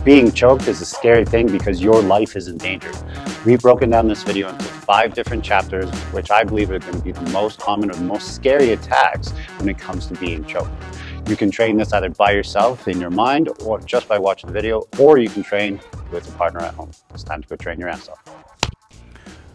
Being choked is a scary thing because your life is in danger. We've broken down this video into 5 different chapters, which I believe are going to be the most common or the most scary attacks when it comes to being choked. You can train this either by yourself in your mind or just by watching the video, or you can train with a partner at home. It's time to go train your ass off.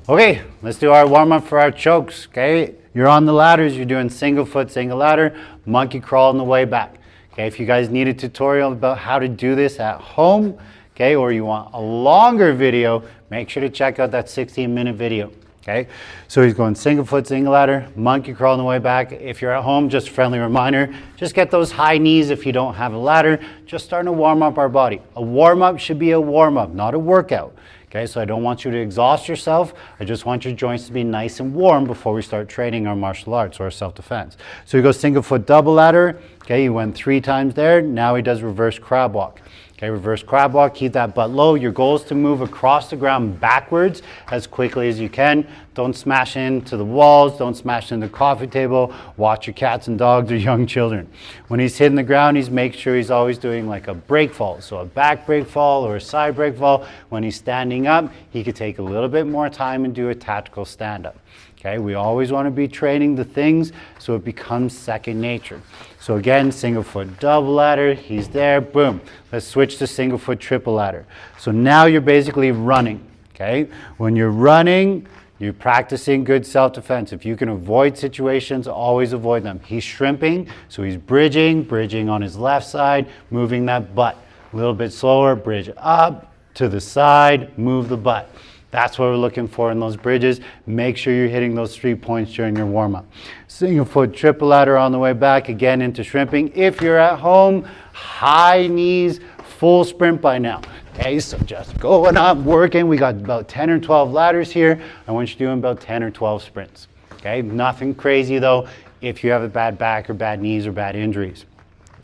Okay, let's do our warm-up for our chokes, okay? You're on the ladders, you're doing single foot, single ladder, monkey crawl on the way back. Okay, if you guys need a tutorial about how to do this at home, okay, or you want a longer video, make sure to check out that 16-minute video. Okay, so he's going single foot, single ladder, monkey crawl on the way back. If you're at home, just a friendly reminder, just get those high knees if you don't have a ladder. Just starting to warm up our body. A warm-up should be a warm-up, not a workout. Okay, so I don't want you to exhaust yourself. I just want your joints to be nice and warm before we start training our martial arts or our self-defense. So he goes single foot double ladder. Okay, he went 3 times there. Now he does reverse crab walk. Okay, reverse crab walk, keep that butt low. Your goal is to move across the ground backwards as quickly as you can. Don't smash into the walls, don't smash into the coffee table. Watch your cats and dogs or young children. When he's hitting the ground, he's make sure he's always doing like a break fall. So a back break fall or a side break fall. When he's standing up, he could take a little bit more time and do a tactical stand-up. Okay, we always want to be training the things so it becomes second nature. So again, single foot double ladder, he's there, boom. Let's switch to single foot triple ladder. So now you're basically running, okay? When you're running, you're practicing good self-defense. If you can avoid situations, always avoid them. He's shrimping, so he's bridging on his left side, moving that butt. A little bit slower, bridge up, to the side, move the butt. That's what we're looking for in those bridges. Make sure you're hitting those 3 points during your warm-up. Single foot triple ladder on the way back, again into shrimping. If you're at home, high knees, full sprint by now. Okay, so just going up, working. We got about 10 or 12 ladders here. I want you doing about 10 or 12 sprints. Okay, nothing crazy though if you have a bad back or bad knees or bad injuries.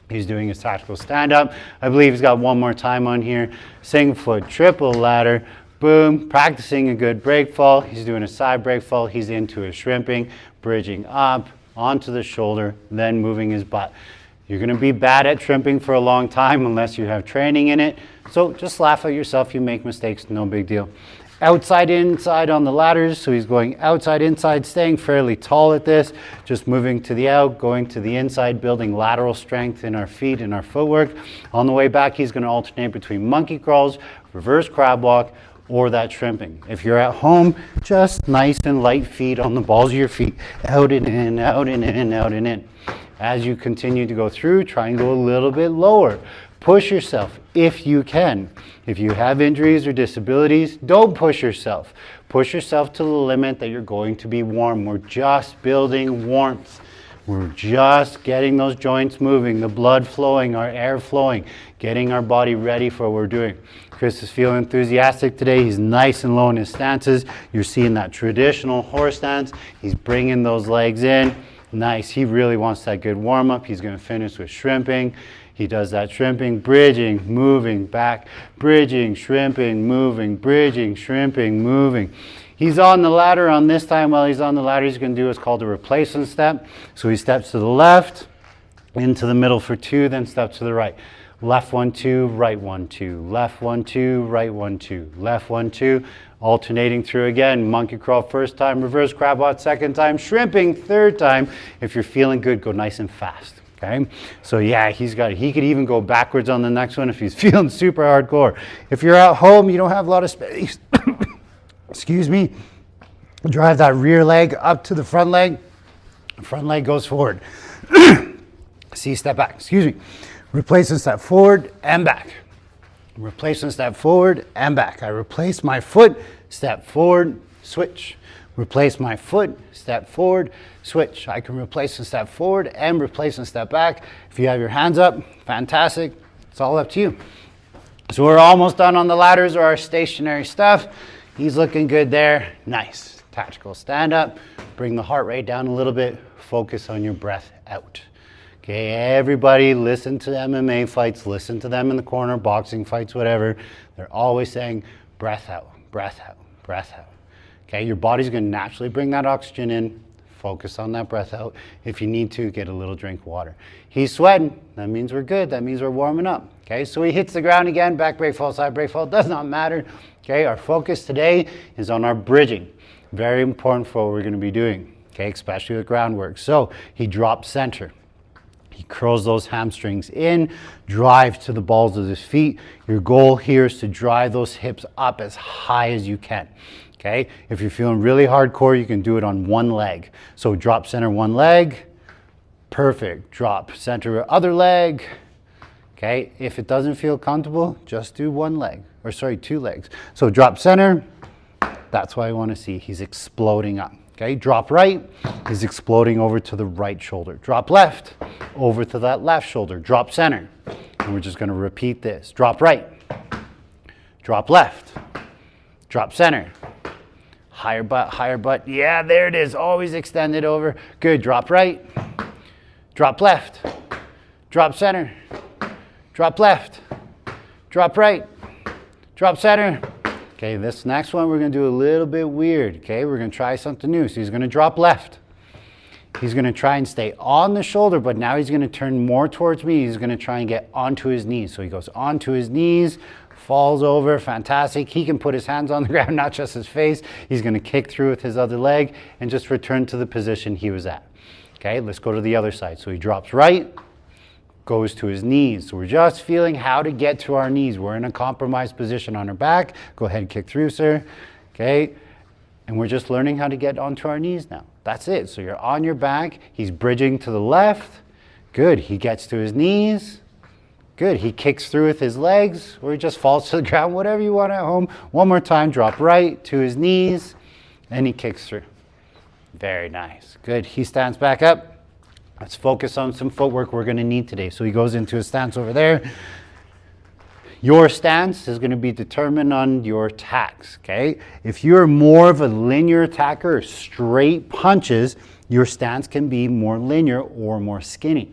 He's doing his tactical stand-up. I believe he's got one more time on here. Single foot triple ladder. Boom, practicing a good break fall. He's doing a side break fall. He's into a shrimping, bridging up, onto the shoulder, then moving his butt. You're going to be bad at shrimping for a long time unless you have training in it. So just laugh at yourself. You make mistakes, no big deal. Outside, inside on the ladders. So he's going outside, inside, staying fairly tall at this. Just moving to the out, going to the inside, building lateral strength in our feet and our footwork. On the way back, he's going to alternate between monkey crawls, reverse crab walk, or that shrimping. If you're at home, just nice and light feet on the balls of your feet. Out and in, out and in, out and in. As you continue to go through, try and go a little bit lower. Push yourself if you can. If you have injuries or disabilities, don't push yourself. Push yourself to the limit that you're going to be warm. We're just building warmth. We're just getting those joints moving, the blood flowing, our air flowing, getting our body ready for what we're doing. Chris is feeling enthusiastic today. He's nice and low in his stances. You're seeing that traditional horse stance. He's bringing those legs in. Nice. He really wants that good warm-up. He's going to finish with shrimping. He does that shrimping, bridging, moving back, bridging, shrimping, moving, bridging, shrimping, moving. He's on the ladder. On this time, while he's on the ladder, he's going to do what's called a replacement step. So he steps to the left, into the middle for 2, then steps to the right. Left 1, 2, right 1, 2. Left 1, 2, right 1, 2. Left 1, 2. Alternating through again. Monkey crawl first time, reverse crab walk second time, shrimping third time. If you're feeling good, go nice and fast. Okay, so yeah, he could even go backwards on the next one if he's feeling super hardcore. If you're at home, you don't have a lot of space. Excuse me. Drive that rear leg up to the front leg. Front leg goes forward. See, step back. Excuse me. Replacement step forward and back. Replacement step forward and back. I replace my foot, step forward, switch. Replace my foot, step forward, switch. I can replace and step forward and replace and step back. If you have your hands up, fantastic. It's all up to you. So we're almost done on the ladders or our stationary stuff. He's looking good there. Nice. Tactical stand up. Bring the heart rate down a little bit. Focus on your breath out. Okay, everybody listen to MMA fights. Listen to them in the corner, boxing fights, whatever. They're always saying breath out, breath out, breath out. Okay, your body's going to naturally bring that oxygen in. focus on that breath out. If you need to, get a little drink of water. He's sweating. That means we're good. That means we're warming up. Okay, so he hits the ground again, back break fall, side break fall, does not matter. Okay, our focus today is on our bridging. Very important for what we're going to be doing, okay, especially with groundwork. So he drops center. He curls those hamstrings in, drive to the balls of his feet. Your goal here is to drive those hips up as high as you can. Okay, if you're feeling really hardcore, you can do it on one leg. So drop center one leg, perfect. Drop center other leg. Okay, if it doesn't feel comfortable, just do one leg, or sorry, two legs. So drop center, that's what I want to see. He's exploding up. Okay, drop right, he's exploding over to the right shoulder. Drop left, over to that left shoulder. Drop center, and we're just going to repeat this. Drop right, drop left, drop center. Higher butt. Yeah, there it is. Always extend it over. Good. Drop right, drop left, drop center, drop left, drop right, drop center. Okay, this next one we're going to do a little bit weird. Okay, we're going to try something new. So he's going to drop left. He's going to try and stay on the shoulder, but now he's going to turn more towards me. He's going to try and get onto his knees. So he goes onto his knees, falls over, fantastic. He can put his hands on the ground, not just his face. He's going to kick through with his other leg and just return to the position he was at. Okay, let's go to the other side. So he drops right, goes to his knees. So we're just feeling how to get to our knees. We're in a compromised position on our back. Go ahead and kick through, sir. Okay, and we're just learning how to get onto our knees now. That's it. So you're on your back. He's bridging to the left. Good. He gets to his knees. Good. He kicks through with his legs, or he just falls to the ground, whatever you want at home. One more time. Drop right to his knees, and he kicks through. Very nice. Good. He stands back up. Let's focus on some footwork we're going to need today. So he goes into a stance over there. Your stance is going to be determined on your attacks, okay? If you're more of a linear attacker, straight punches, your stance can be more linear or more skinny.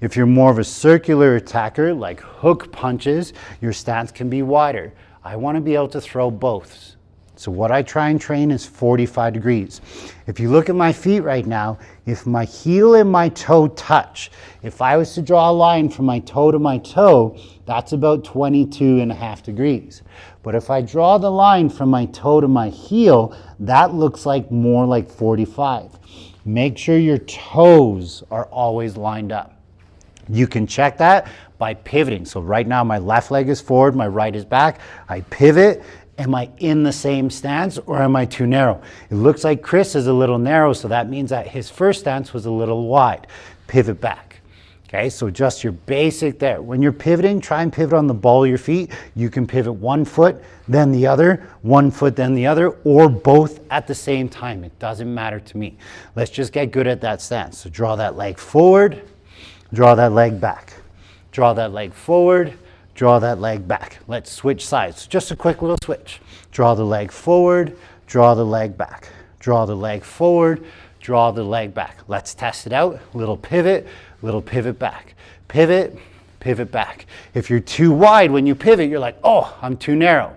If you're more of a circular attacker, like hook punches, your stance can be wider. I want to be able to throw both. So what I try and train is 45 degrees. If you look at my feet right now, if my heel and my toe touch, if I was to draw a line from my toe to my toe, that's about 22.5 degrees. But if I draw the line from my toe to my heel, that looks like more like 45. Make sure your toes are always lined up. You can check that by pivoting. So right now my left leg is forward, my right is back. I pivot. Am I in the same stance or am I too narrow? It looks like Chris is a little narrow, so that means that his first stance was a little wide. Pivot back. Okay, so just your basic there. When you're pivoting, try and pivot on the ball of your feet. You can pivot one foot, then the other, one foot, then the other, or both at the same time. It doesn't matter to me. Let's just get good at that stance. So draw that leg forward, draw that leg back. Draw that leg forward, draw that leg back. Let's switch sides. Just a quick little switch. Draw the leg forward, draw the leg back. Draw the leg forward, draw the leg back. Let's test it out. Little pivot back. Pivot, pivot back. If you're too wide when you pivot, you're like, oh, I'm too narrow,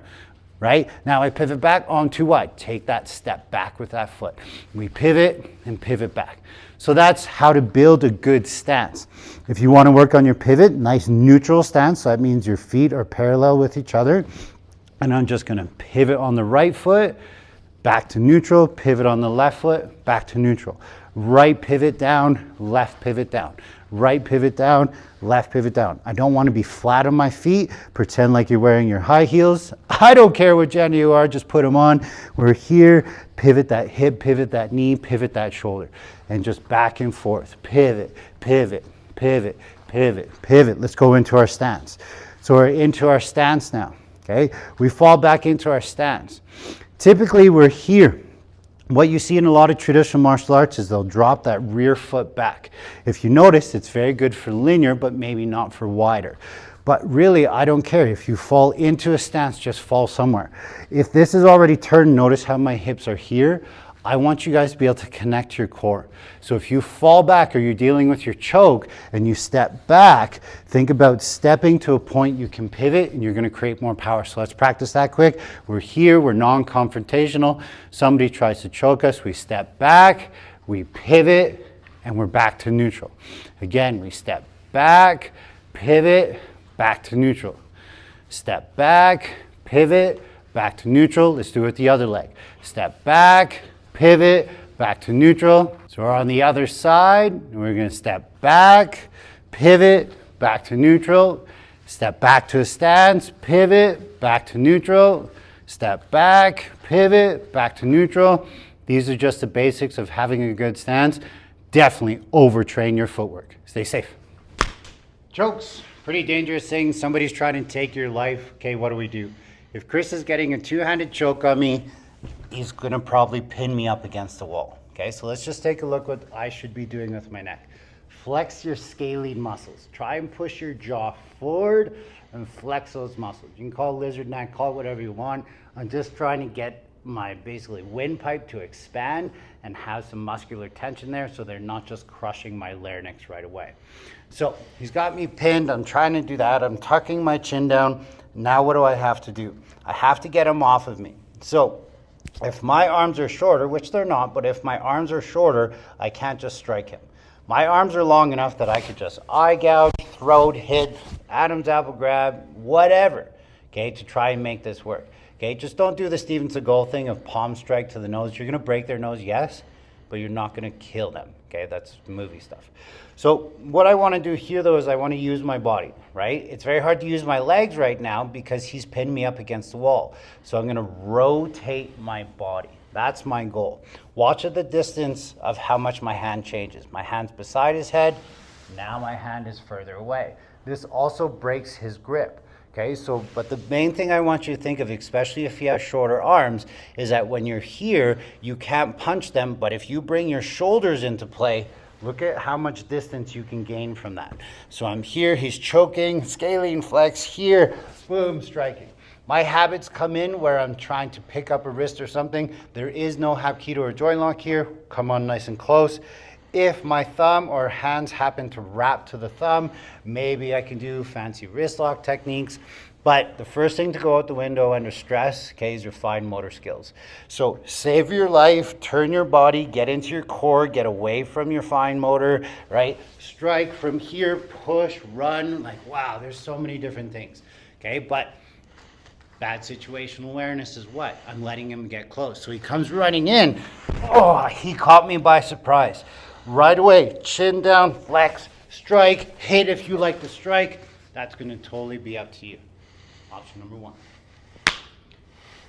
right? Now I pivot back, oh, I'm too wide. Take that step back with that foot. We pivot and pivot back. So that's how to build a good stance. If you want to work on your pivot, nice neutral stance. So that means your feet are parallel with each other. And I'm just going to pivot on the right foot, back to neutral, pivot on the left foot, back to neutral. Right pivot down, left pivot down. Right pivot down, left pivot down. I don't want to be flat on my feet. Pretend like you're wearing your high heels. I don't care what gender you are, just put them on. We're here, pivot that hip, pivot that knee, pivot that shoulder. And just back and forth. Pivot, pivot, pivot, pivot, pivot. Let's go into our stance. So we're into our stance now, okay? We fall back into our stance. Typically, we're here. What you see in a lot of traditional martial arts is they'll drop that rear foot back. If you notice, it's very good for linear, but maybe not for wider. But really, I don't care. If you fall into a stance, just fall somewhere. If this is already turned, notice how my hips are here. I want you guys to be able to connect to your core. So if you fall back or you're dealing with your choke and you step back, think about stepping to a point you can pivot and you're going to create more power. So let's practice that quick. We're here, we're non-confrontational. Somebody tries to choke us, we step back, we pivot, and we're back to neutral. Again, we step back, pivot, back to neutral. Step back, pivot, back to neutral. Let's do it with the other leg. Step back, pivot, back to neutral. So we're on the other side, and we're gonna step back, pivot, back to neutral. Step back to a stance, pivot, back to neutral. Step back, pivot, back to neutral. These are just the basics of having a good stance. Definitely overtrain your footwork. Stay safe. Chokes, pretty dangerous thing. Somebody's trying to take your life. Okay, what do? If Chris is getting a two-handed choke on me, he's gonna probably pin me up against the wall. Okay, so let's just take a look what I should be doing with my neck. Flex your scalene muscles. Try and push your jaw forward and flex those muscles. You can call it lizard neck, call it whatever you want. I'm just trying to get my basically windpipe to expand and have some muscular tension there so they're not just crushing my larynx right away. So he's got me pinned. I'm trying to do that. I'm tucking my chin down. Now what do I have to do? I have to get him off of me. So if my arms are shorter, which they're not, but if my arms are shorter, I can't just strike him. My arms are long enough that I could just eye gouge, throat hit, Adam's apple grab, whatever, okay, to try and make this work. Okay, just don't do the Steven Seagal thing of palm strike to the nose. You're gonna break their nose, yes, but you're not gonna kill them, okay? That's movie stuff. So what I wanna do here though is I wanna use my body, right? It's very hard to use my legs right now because he's pinned me up against the wall. So I'm gonna rotate my body. That's my goal. Watch at the distance of how much my hand changes. My hand's beside his head, now my hand is further away. This also breaks his grip. Okay, so, but the main thing I want you to think of, especially if you have shorter arms, is that when you're here, you can't punch them, but if you bring your shoulders into play, look at how much distance you can gain from that. So I'm here, he's choking, scalene flex, here, boom, striking. My habits come in where I'm trying to pick up a wrist or something. There is no hapkido or joint lock here. Come on nice and close. If my thumb or hands happen to wrap to the thumb, maybe I can do fancy wrist lock techniques. But the first thing to go out the window under stress, okay, is your fine motor skills. So save your life, turn your body, get into your core, get away from your fine motor, right? Strike from here, push, run, like wow, there's so many different things, okay? But bad situational awareness is what? I'm letting him get close. So he comes running in. Oh, he caught me by surprise. Right away, chin down, flex, strike, hit if you like to strike. That's going to totally be up to you. Option number one.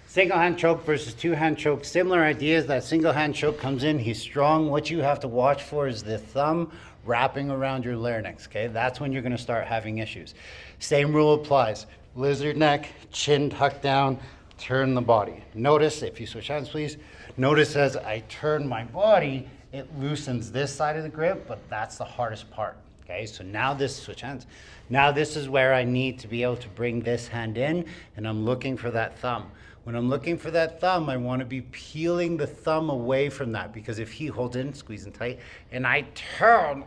Single hand choke versus two hand choke. Similar ideas. That single hand choke comes in, he's strong. What you have to watch for is the thumb wrapping around your larynx. Okay, that's when you're going to start having issues. Same rule applies. Lizard neck, chin tucked down, turn the body. Notice, if you switch hands please, notice as I turn my body, it loosens this side of the grip, but that's the hardest part. Okay, so now this, switch hands. Now this is where I need to be able to bring this hand in, and I'm looking for that thumb. When I'm looking for that thumb, I want to be peeling the thumb away from that, because if he holds in, squeezing tight, and I turn,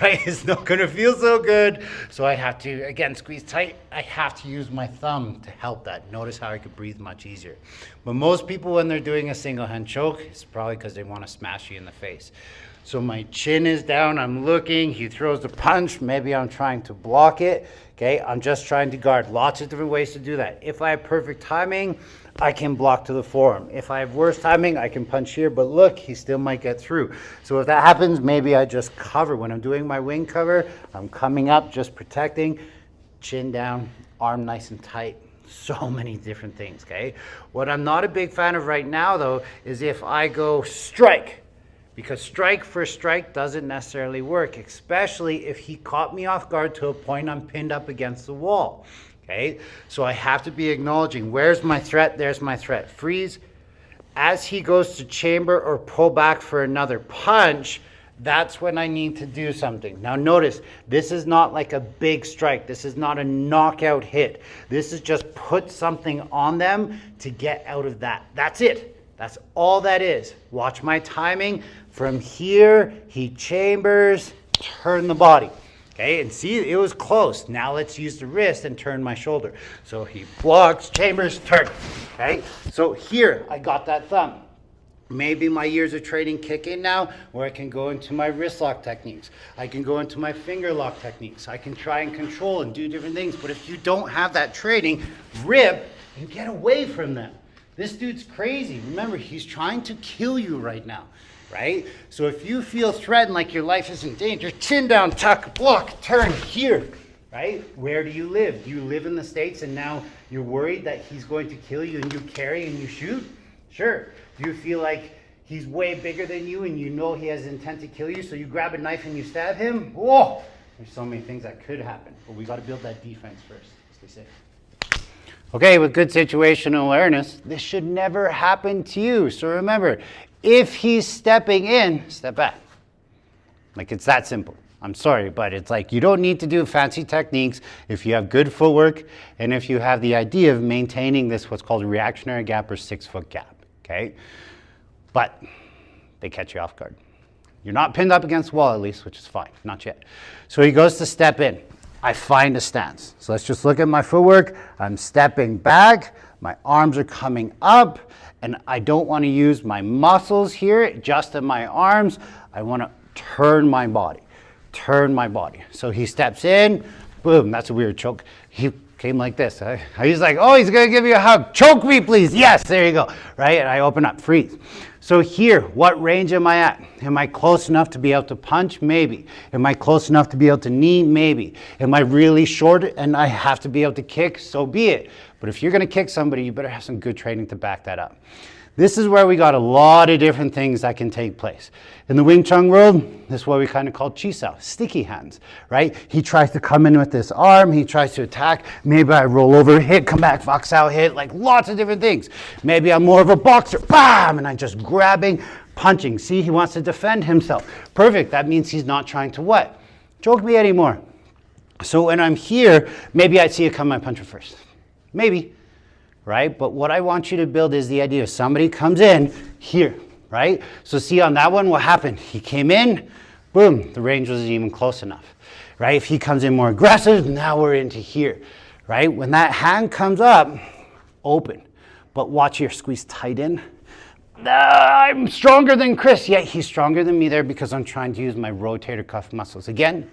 right, it's not going to feel so good. So I have to, again, squeeze tight. I have to use my thumb to help that. Notice how I could breathe much easier. But most people, when they're doing a single hand choke, it's probably because they want to smash you in the face. So my chin is down, I'm looking, he throws the punch, maybe I'm trying to block it, okay? I'm just trying to guard. Lots of different ways to do that. If I have perfect timing, I can block to the forearm. If I have worse timing, I can punch here, but look, he still might get through. So if that happens, maybe I just cover. When I'm doing my wing cover, I'm coming up, just protecting, chin down, arm nice and tight. So many different things, okay? What I'm not a big fan of right now, though, is if I go strike. Because strike for strike doesn't necessarily work, especially if he caught me off guard to a point I'm pinned up against the wall, okay? So I have to be acknowledging, where's my threat? There's my threat. Freeze. As he goes to chamber or pull back for another punch, that's when I need to do something. Now notice, this is not like a big strike. This is not a knockout hit. This is just put something on them to get out of that. That's it. That's all that is. Watch my timing. From here, he chambers, turn the body. Okay, and see, it was close. Now let's use the wrist and turn my shoulder. So he blocks, chambers, turn. Okay, so here, I got that thumb. Maybe my years of training kick in now, where I can go into my wrist lock techniques. I can go into my finger lock techniques. I can try and control and do different things. But if you don't have that training, rip and get away from them. This dude's crazy. Remember, he's trying to kill you right now, right? So if you feel threatened, like your life is in danger, chin down, tuck, block, turn here, right? Where do you live? Do you live in the States and now you're worried that he's going to kill you and you carry and you shoot? Sure. Do you feel like he's way bigger than you and you know he has intent to kill you, so you grab a knife and you stab him? Whoa! There's so many things that could happen, but we got to build that defense first. Stay safe. Okay, with good situational awareness, this should never happen to you. So remember, if he's stepping in, step back. Like, it's that simple. I'm sorry, but it's like you don't need to do fancy techniques if you have good footwork and if you have the idea of maintaining this what's called a reactionary gap or 6-foot gap. Okay, but they catch you off guard. You're not pinned up against the wall at least, which is fine, not yet. So he goes to step in. I find a stance. So let's just look at my footwork. I'm stepping back, my arms are coming up, and I don't want to use my muscles here, just in my arms. I want to turn my body. So he steps in, boom, that's a weird choke. He came like this. He's like, oh, he's going to give you a hug. Choke me, please. Yes, there you go. Right? And I open up, freeze. So here, what range am I at? Am I close enough to be able to punch? Maybe. Am I close enough to be able to knee? Maybe. Am I really short and I have to be able to kick? So be it. But if you're going to kick somebody, you better have some good training to back that up. This is where we got a lot of different things that can take place. In the Wing Chun world, this is what we kind of call chi sao, sticky hands, right? He tries to come in with this arm, he tries to attack. Maybe I roll over, hit, come back, fox out, hit, like lots of different things. Maybe I'm more of a boxer, bam, and I'm just grabbing, punching. See, he wants to defend himself. Perfect, that means he's not trying to what? Choke me anymore. So when I'm here, maybe I'd see you come my puncher first. Maybe. Right? But what I want you to build is the idea of somebody comes in here, right? So see on that one, what happened? He came in, boom, the range wasn't even close enough, right? If he comes in more aggressive, now we're into here, right? When that hand comes up, open, but watch your squeeze tight in. I'm stronger than Chris. Yeah, he's stronger than me there because I'm trying to use my rotator cuff muscles. Again,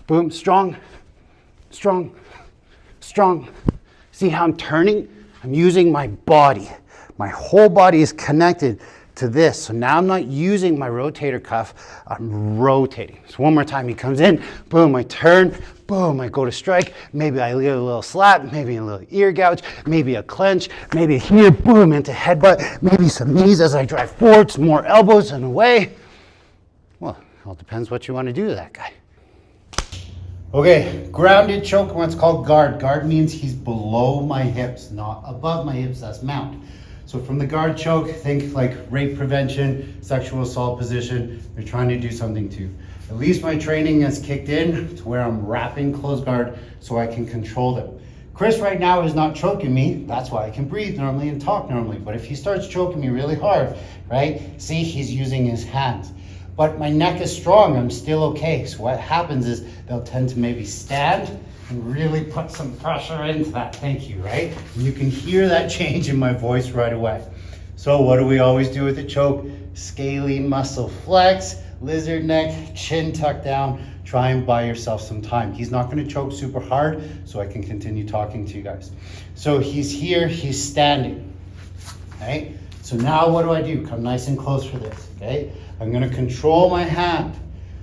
boom, strong, strong, strong. See how I'm turning? I'm using my body. My whole body is connected to this. So now I'm not using my rotator cuff, I'm rotating. So one more time, he comes in, boom, I turn, boom, I go to strike. Maybe I get a little slap, maybe a little ear gouge, maybe a clench, maybe here, boom, into headbutt, maybe some knees as I drive forward, some more elbows and away. Well, it all depends what you want to do to that guy. Okay, grounded choke, what's called guard. Guard means he's below my hips, not above my hips, that's mount. So from the guard choke, think like rape prevention, sexual assault position. They're trying to do something to. At least my training has kicked in to where I'm wrapping close guard so I can control them. Chris right now is not choking me. That's why I can breathe normally and talk normally. But if he starts choking me really hard, right? See, he's using his hands. But my neck is strong, I'm still okay. So what happens is they'll tend to maybe stand and really put some pressure into that. Thank you, right? And you can hear that change in my voice right away. So what do we always do with the choke? Scaly muscle flex, lizard neck, chin tucked down. Try and buy yourself some time. He's not gonna choke super hard, so I can continue talking to you guys. So he's here, he's standing, okay? So now what do? Come nice and close for this, okay? I'm gonna control my hand.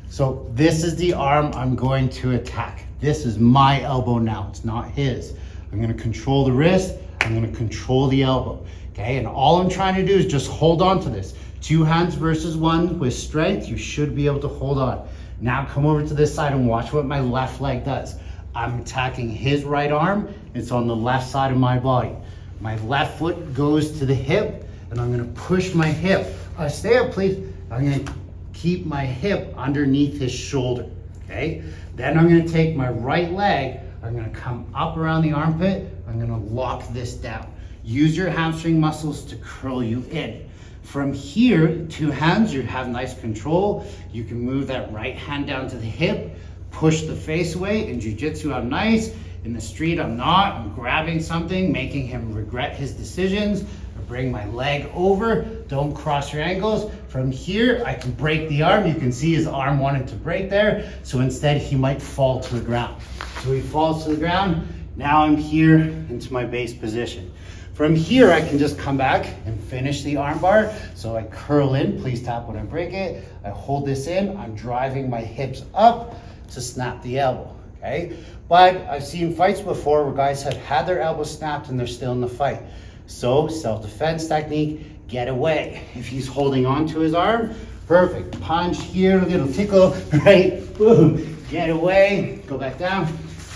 So this is the arm I'm going to attack. This is my elbow now, it's not his. I'm gonna control the wrist, I'm gonna control the elbow, okay? And all I'm trying to do is just hold on to this. 2 hands versus 1 with strength, you should be able to hold on. Now come over to this side and watch what my left leg does. I'm attacking his right arm, it's on the left side of my body. My left foot goes to the hip, and I'm gonna push my hip. Stay up, please. I'm gonna keep my hip underneath his shoulder, okay? Then I'm gonna take my right leg, I'm gonna come up around the armpit, I'm gonna lock this down. Use your hamstring muscles to curl you in. From here, 2 hands, you have nice control. You can move that right hand down to the hip, push the face away. In jiu-jitsu, how nice In the street, I'm not. I'm grabbing something, making him regret his decisions. I bring my leg over. Don't cross your ankles. From here, I can break the arm. You can see his arm wanted to break there. So instead, he might fall to the ground. So he falls to the ground. Now I'm here into my base position. From here, I can just come back and finish the arm bar. So I curl in, please tap when I break it. I hold this in, I'm driving my hips up to snap the elbow, okay? But I've seen fights before where guys have had their elbow snapped and they're still in the fight. So self-defense technique, get away. If he's holding on to his arm, perfect. Punch here, a little tickle, right? Boom, get away, go back down.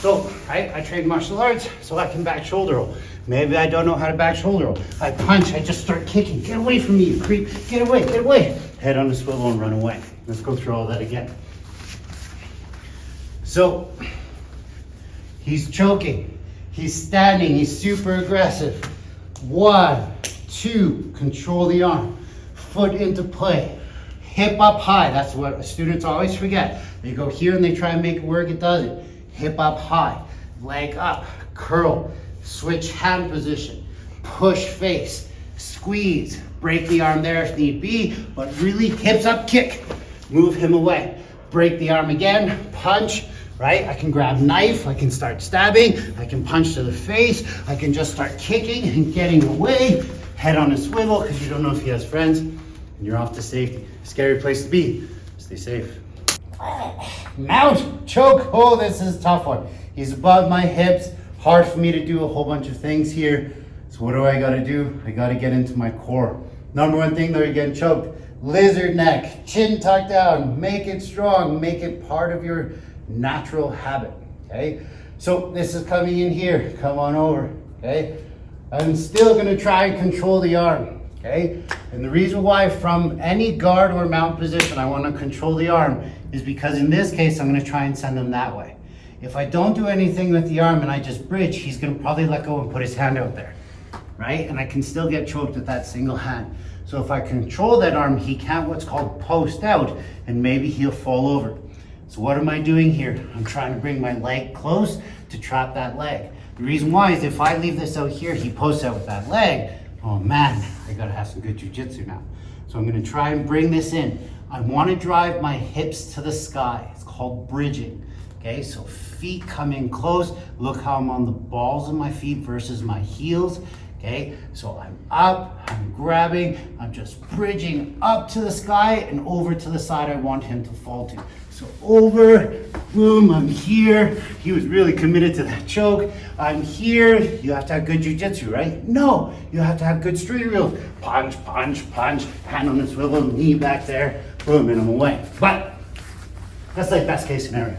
So, right, I train martial arts so I can back shoulder roll. Maybe I don't know how to back shoulder roll. I punch, I just start kicking. Get away from me, you creep. Get away, get away. Head on the swivel and run away. Let's go through all that again. So, he's choking. He's standing, he's super aggressive. 1, 2, control the arm. Foot into play. Hip up high, that's what students always forget. They go here and they try and make it work, it doesn't. Hip up high, leg up, curl, switch hand position, push face, squeeze, break the arm there if need be, but really hips up, kick, move him away. Break the arm again, punch, right? I can grab knife, I can start stabbing, I can punch to the face, I can just start kicking and getting away, head on a swivel because you don't know if he has friends, and you're off to safety. Scary place to be, stay safe. Mount, choke, oh, this is a tough one. He's above my hips, hard for me to do a whole bunch of things here. So what do I gotta do? I gotta get into my core. Number one thing though, you're getting choked. Lizard neck, chin tucked down, make it strong, make it part of your natural habit, okay? So this is coming in here, come on over, okay? I'm still gonna try and control the arm, okay? And the reason why from any guard or mount position I wanna control the arm is because in this case, I'm gonna try and send him that way. If I don't do anything with the arm and I just bridge, he's gonna probably let go and put his hand out there, right? And I can still get choked with that single hand. So if I control that arm, he can't what's called post out, and maybe he'll fall over. So what am I doing here? I'm trying to bring my leg close to trap that leg. The reason why is if I leave this out here, he posts out with that leg, oh man, I gotta have some good jujitsu now. So I'm gonna try and bring this in. I wanna drive my hips to the sky. It's called bridging. Okay, so feet come in close. Look how I'm on the balls of my feet versus my heels. Okay, so I'm up, I'm grabbing, I'm just bridging up to the sky and over to the side I want him to fall to. So over, boom, I'm here. He was really committed to that choke. I'm here. You have to have good jujitsu, right? No, you have to have good street reels. Punch, punch, punch, hand on the swivel, knee back there, boom, and I'm away. But that's like best case scenario.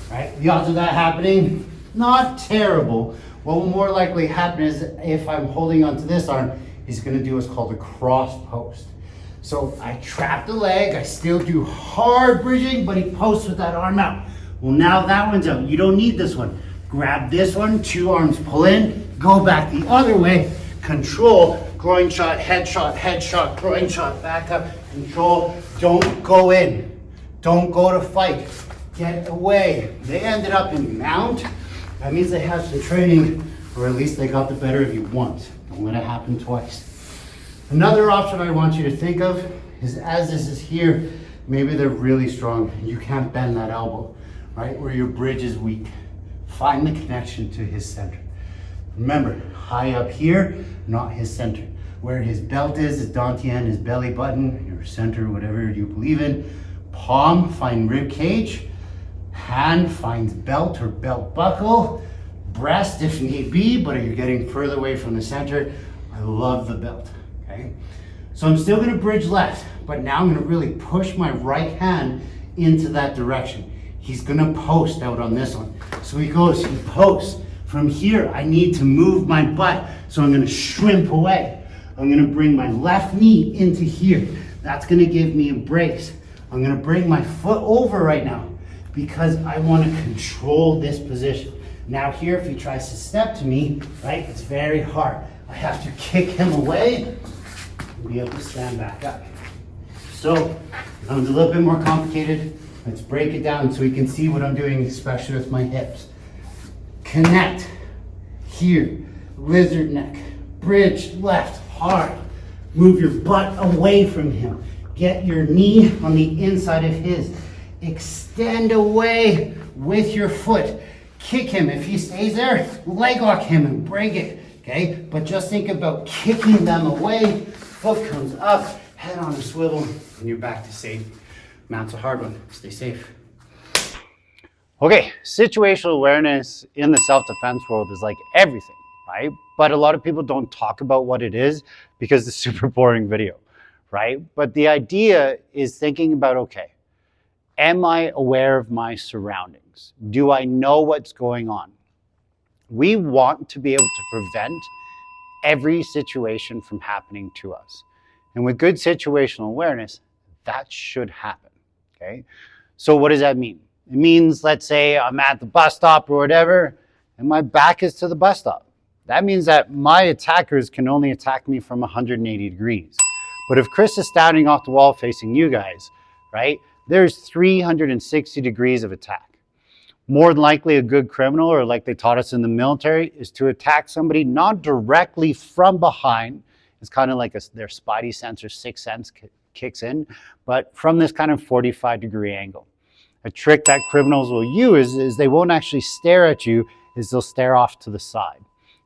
Right? The odds of that happening, not terrible. What will more likely happen is if I'm holding onto this arm, he's gonna do what's called a cross post. So I trap the leg, I still do hard bridging, but he posts with that arm out. Well, now that one's out. You don't need this one. Grab this one, 2 arms pull in, go back the other way, control, groin shot, head shot, groin shot, back up, control. Don't go in. Don't go to fight. Get away. They ended up in mount. That means they have some training, or at least they got the better of you once. Don't let it happen twice. Another option I want you to think of is as this is here, maybe they're really strong. You can't bend that elbow, right? Where your bridge is weak. Find the connection to his center. Remember, high up here, not his center. Where his belt is, his dantian, his belly button, your center, whatever you believe in. Palm, find rib cage. Hand finds belt or belt buckle. Breast if need be, but if you're getting further away from the center, I love the belt, okay? So I'm still gonna bridge left, but now I'm gonna really push my right hand into that direction. He's gonna post out on this one. So he goes, he posts. From here, I need to move my butt, so I'm gonna shrimp away. I'm gonna bring my left knee into here. That's gonna give me a brace. I'm gonna bring my foot over right now because I wanna control this position. Now here, if he tries to step to me, right, it's very hard. I have to kick him away and be able to stand back up. So, it's a little bit more complicated. Let's break it down so we can see what I'm doing, especially with my hips. connect, here, lizard neck, bridge left, hard. Move your butt away from him. Get your knee on the inside of his. Extend away with your foot. Kick him. If he stays there, leg lock him and break it. Okay? But just think about kicking them away. Foot comes up, head on a swivel, and you're back to safety. Mount's a hard one. Stay safe. Okay, situational awareness in the self-defense world is like everything, right? But a lot of people don't talk about what it is because it's a super boring video, right? But the idea is thinking about, okay, am I aware of my surroundings? Do I know what's going on? We want to be able to prevent every situation from happening to us. And with good situational awareness, that should happen, okay? So what does that mean? It means, let's say I'm at the bus stop or whatever, and my back is to the bus stop. That means that my attackers can only attack me from 180 degrees. But if Chris is standing off the wall facing you guys, right, there's 360 degrees of attack. More than likely a good criminal, or like they taught us in the military, is to attack somebody not directly from behind. It's kind of like their spidey sense or sixth sense kicks in, but from this kind of 45-degree angle. A trick that criminals will use is they won't actually stare at you, is they'll stare off to the side.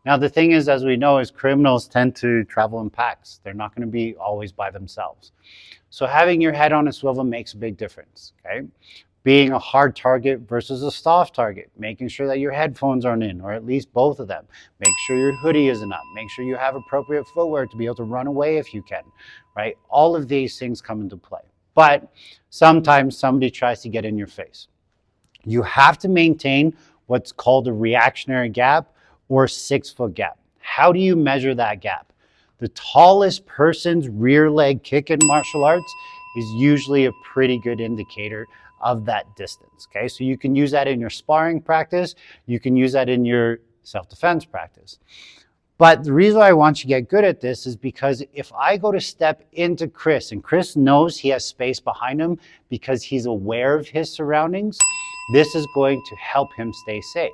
Now the thing is, as we know, is criminals tend to travel in packs. They're not going to be always by themselves. So having your head on a swivel makes a big difference, okay? Being a hard target versus a soft target, making sure that your headphones aren't in, or at least both of them. Make sure your hoodie isn't up. Make sure you have appropriate footwear to be able to run away if you can, right? All of these things come into play. But sometimes somebody tries to get in your face. You have to maintain what's called a reactionary gap or 6-foot gap. How do you measure that gap? The tallest person's rear leg kick in martial arts is usually a pretty good indicator of that distance, okay? So you can use that in your sparring practice. You can use that in your self-defense practice. But the reason I want you to get good at this is because if I go to step into Chris, and Chris knows he has space behind him because he's aware of his surroundings, this is going to help him stay safe.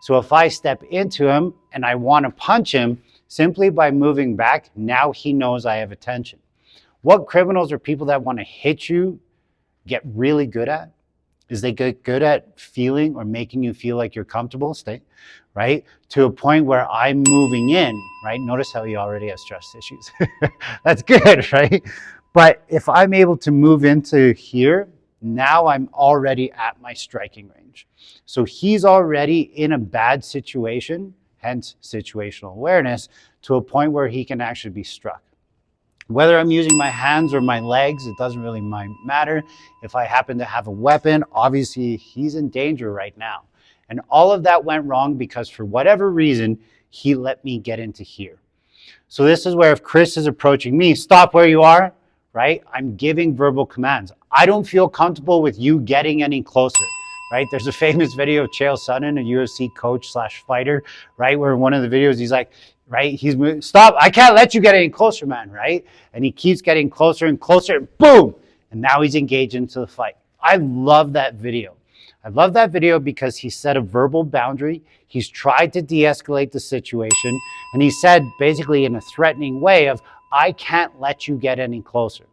So if I step into him and I want to punch him, simply by moving back, now he knows I have attention. What criminals or people that want to hit you get really good at is they get good at feeling or making you feel like you're comfortable, right? To a point where I'm moving in, right? Notice how he already has trust issues. That's good, right? But if I'm able to move into here, now I'm already at my striking range. So he's already in a bad situation, hence situational awareness, to a point where he can actually be struck. Whether I'm using my hands or my legs, it doesn't really matter. If I happen to have a weapon, obviously he's in danger right now. And all of that went wrong because for whatever reason, he let me get into here. So this is where if Chris is approaching me, stop where you are, right? I'm giving verbal commands. I don't feel comfortable with you getting any closer, right? There's a famous video of Chael Sonnen, a UFC coach / fighter, right? Where in one of the videos, he's like, right? He's moving, stop, I can't let you get any closer, man, right? And he keeps getting closer and closer, and boom! And now he's engaged into the fight. I love that video. I love that video because he set a verbal boundary. He's tried to de-escalate the situation. And he said basically in a threatening way of, I can't let you get any closer.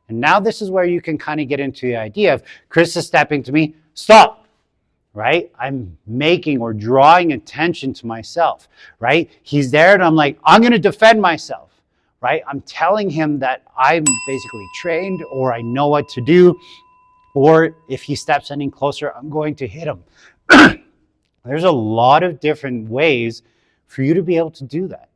And now this is where you can kind of get into the idea of Chris is stepping to me, stop, right? I'm making or drawing attention to myself, right? He's there and I'm like, I'm going to defend myself, right? I'm telling him that I'm basically trained or I know what to do. Or if he steps any closer, I'm going to hit him. There's a lot of different ways for you to be able to do that.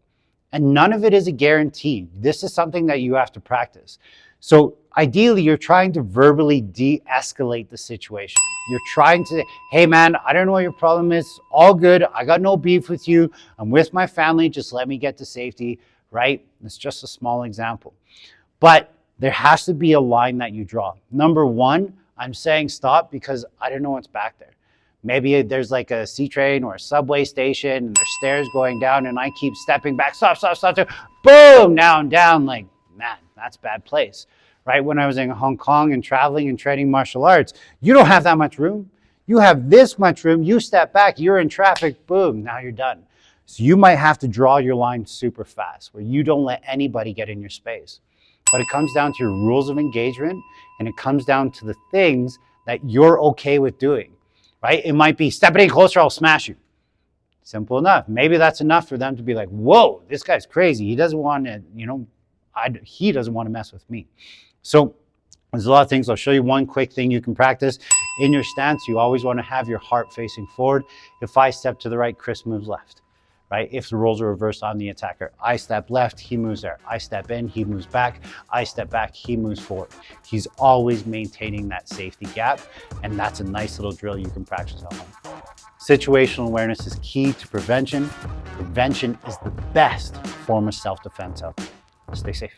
And none of it is a guarantee. This is something that you have to practice. So ideally, you're trying to verbally de-escalate the situation. You're trying to say, hey man, I don't know what your problem is. All good. I got no beef with you. I'm with my family. Just let me get to safety, right? It's just a small example. But there has to be a line that you draw. Number one, I'm saying stop because I don't know what's back there. Maybe there's like a C-train or a subway station and there's stairs going down and I keep stepping back, stop, stop, stop, stop. Boom, now I'm down. Like, man, that's a bad place, right? When I was in Hong Kong and traveling and training martial arts, you don't have that much room. You have this much room, you step back, you're in traffic, boom, now you're done. So you might have to draw your line super fast where you don't let anybody get in your space. But it comes down to your rules of engagement, and it comes down to the things that you're okay with doing, right? It might be step any closer, I'll smash you. Simple enough. Maybe that's enough for them to be like, whoa, this guy's crazy. He doesn't want to, he doesn't want to mess with me. So there's a lot of things. I'll show you one quick thing you can practice. In your stance, you always want to have your heart facing forward. If I step to the right, Chris moves left. Right? If the roles are reversed on the attacker, I step left, he moves there. I step in, he moves back. I step back, he moves forward. He's always maintaining that safety gap, and that's a nice little drill you can practice at home. Situational awareness is key to prevention. Prevention is the best form of self-defense out there. Stay safe.